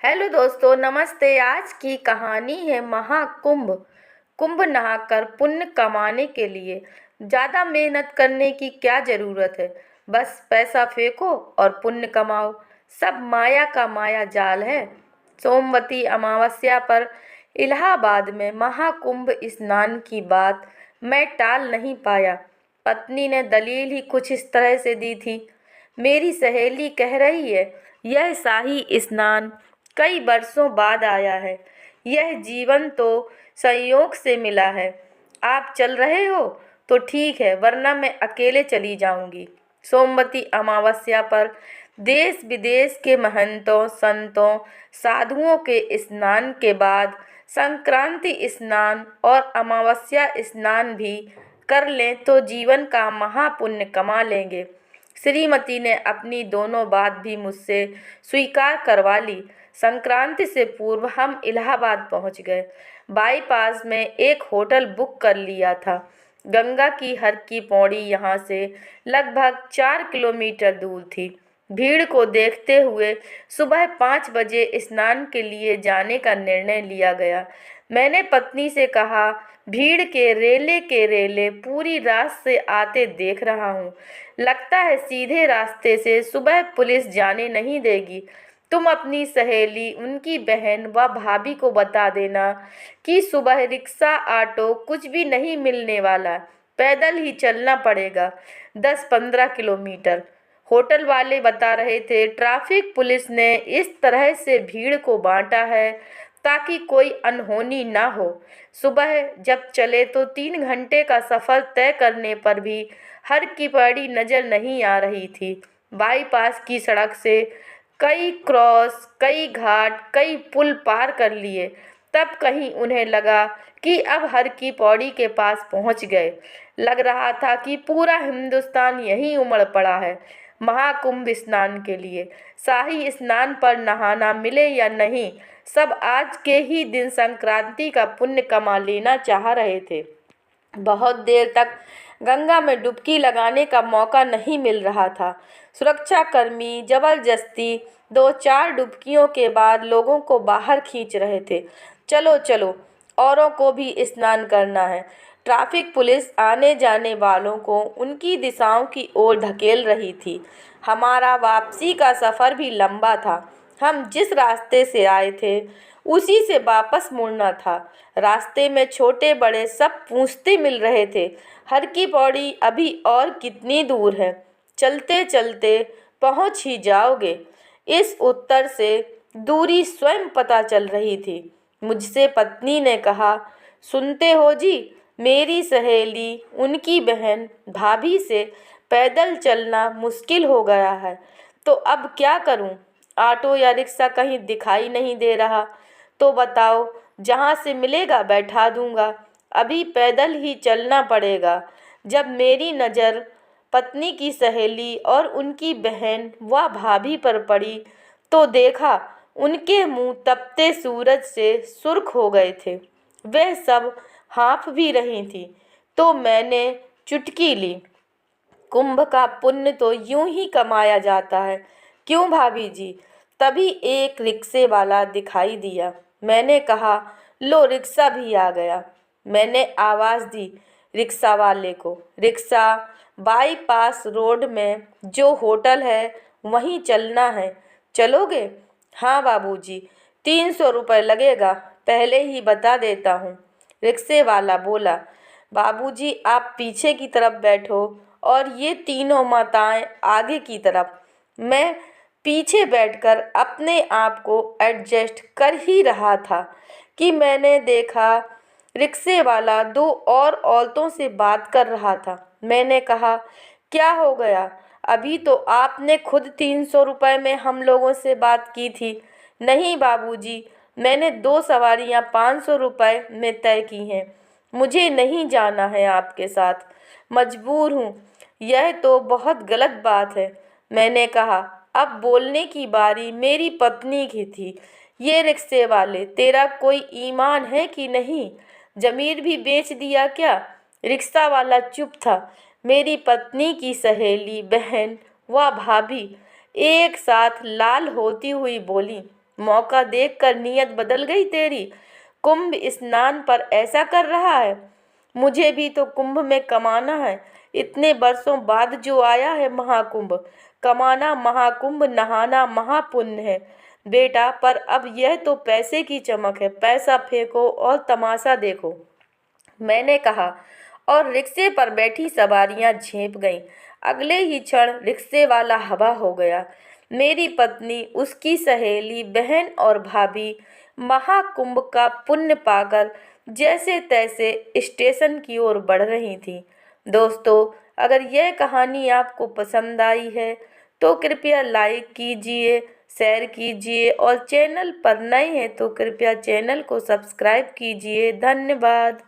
Hello दोस्तों, नमस्ते। आज की कहानी है महाकुंभ। कुंभ नहाकर पुण्य कमाने के लिए ज़्यादा मेहनत करने की क्या ज़रूरत है। बस पैसा फेंको और पुण्य कमाओ। सब माया का माया जाल है। सोमवती अमावस्या पर इलाहाबाद में महाकुंभ स्नान की बात मैं टाल नहीं पाया। पत्नी ने दलील ही कुछ इस तरह से दी थी। मेरी सहेली कह रही है, यह शाही स्नान कई वर्षों बाद आया है। यह जीवन तो संयोग से मिला है। आप चल रहे हो तो ठीक है, वरना मैं अकेले चली जाऊंगी। सोमवती अमावस्या पर देश विदेश के महंतों, संतों, साधुओं के स्नान के बाद संक्रांति स्नान और अमावस्या स्नान भी कर लें तो जीवन का महापुण्य कमा लेंगे। श्रीमती ने अपनी दोनों बात भी मुझसे स्वीकार करवा ली। संक्रांति से पूर्व हम इलाहाबाद पहुंच गए। बाईपास में एक होटल बुक कर लिया था। गंगा की हर की पौड़ी यहाँ से लगभग 4 किलोमीटर दूर थी। भीड़ को देखते हुए सुबह 5 बजे स्नान के लिए जाने का निर्णय लिया गया। मैंने पत्नी से कहा, भीड़ के रेले पूरी रात से आते देख रहा हूँ। लगता है सीधे रास्ते से सुबह पुलिस जाने नहीं देगी। तुम अपनी सहेली, उनकी बहन व भाभी को बता देना कि सुबह रिक्शा, ऑटो कुछ भी नहीं मिलने वाला। पैदल ही चलना पड़ेगा 10-15 किलोमीटर। होटल वाले बता रहे थे, ट्रैफिक पुलिस ने इस तरह से भीड़ को बांटा है ताकि कोई अनहोनी ना हो। सुबह जब चले तो 3 घंटे का सफ़र तय करने पर भी हर की पैड़ी नज़र नहीं आ रही थी। बाईपास की सड़क से कई क्रॉस, कई घाट, कई पुल पार कर लिए। तब कहीं उन्हें लगा कि अब हर की पौड़ी के पास पहुंच गए। लग रहा था कि पूरा हिंदुस्तान यहीं उमड़ पड़ा है महाकुंभ स्नान के लिए। शाही स्नान पर नहाना मिले या नहीं, सब आज के ही दिन संक्रांति का पुण्य कमा लेना चाह रहे थे। बहुत देर तक गंगा में डुबकी लगाने का मौका नहीं मिल रहा था। सुरक्षाकर्मी जबरदस्ती 2-4 डुबकियों के बाद लोगों को बाहर खींच रहे थे। चलो चलो, औरों को भी स्नान करना है। ट्रैफिक पुलिस आने जाने वालों को उनकी दिशाओं की ओर धकेल रही थी। हमारा वापसी का सफ़र भी लंबा था। हम जिस रास्ते से आए थे उसी से वापस मुड़ना था। रास्ते में छोटे बड़े सब पूछते मिल रहे थे, हर की पौड़ी अभी और कितनी दूर है? चलते चलते पहुंच ही जाओगे। इस उत्तर से दूरी स्वयं पता चल रही थी। मुझसे पत्नी ने कहा, सुनते हो जी, मेरी सहेली, उनकी बहन, भाभी से पैदल चलना मुश्किल हो गया है। तो अब क्या करूं? ऑटो या रिक्शा कहीं दिखाई नहीं दे रहा। तो बताओ, जहाँ से मिलेगा बैठा दूंगा। अभी पैदल ही चलना पड़ेगा। जब मेरी नज़र पत्नी की सहेली और उनकी बहन व भाभी पर पड़ी तो देखा उनके मुंह तपते सूरज से सुर्ख हो गए थे। वे सब हाँफ भी रही थी। तो मैंने चुटकी ली, कुंभ का पुण्य तो यूं ही कमाया जाता है, क्यों भाभी जी? तभी एक रिक्शे वाला दिखाई दिया। मैंने कहा, लो रिक्शा भी आ गया। मैंने आवाज़ दी रिक्शा वाले को। रिक्शा, बाईपास रोड में जो होटल है वहीं चलना है, चलोगे? हाँ बाबूजी, 300 रुपये लगेगा, पहले ही बता देता हूँ। रिक्शे वाला बोला, बाबूजी आप पीछे की तरफ बैठो और ये तीनों माताएं आगे की तरफ। मैं पीछे बैठकर अपने आप को एडजस्ट कर ही रहा था कि मैंने देखा रिक्शे वाला 2 और औरतों से बात कर रहा था। मैंने कहा, क्या हो गया? अभी तो आपने खुद 300 रुपये में हम लोगों से बात की थी। नहीं बाबूजी, मैंने 2 सवारियां 500 रुपये में तय की हैं। मुझे नहीं जाना है आपके साथ, मजबूर हूँ। यह तो बहुत गलत बात है। मैंने कहा। अब बोलने की बारी मेरी पत्नी की थी। ये रिक्शे वाले, तेरा कोई ईमान है कि नहीं? ज़मीर भी बेच दिया क्या? रिक्शा वाला चुप था। मेरी पत्नी की सहेली, बहन व भाभी एक साथ लाल होती हुई बोली, मौका देखकर नीयत बदल गई तेरी। कुंभ स्नान पर ऐसा कर रहा है। मुझे भी तो कुंभ में कमाना है। इतने वर्षों बाद जो आया है महाकुंभ। कमाना महाकुंभ, नहाना महापुण्य है बेटा। पर अब यह तो पैसे की चमक है। पैसा फेंको और तमाशा देखो, मैंने कहा। और रिक्शे पर बैठी सवारियां झेप गईं। अगले ही क्षण रिक्शे वाला हवा हो गया। मेरी पत्नी, उसकी सहेली, बहन और भाभी महाकुंभ का पुण्य पाकर जैसे तैसे स्टेशन की ओर बढ़ रही थी। दोस्तों, अगर यह कहानी आपको पसंद आई है तो कृपया लाइक कीजिए, शेयर कीजिए और चैनल पर नए हैं तो कृपया चैनल को सब्सक्राइब कीजिए। धन्यवाद।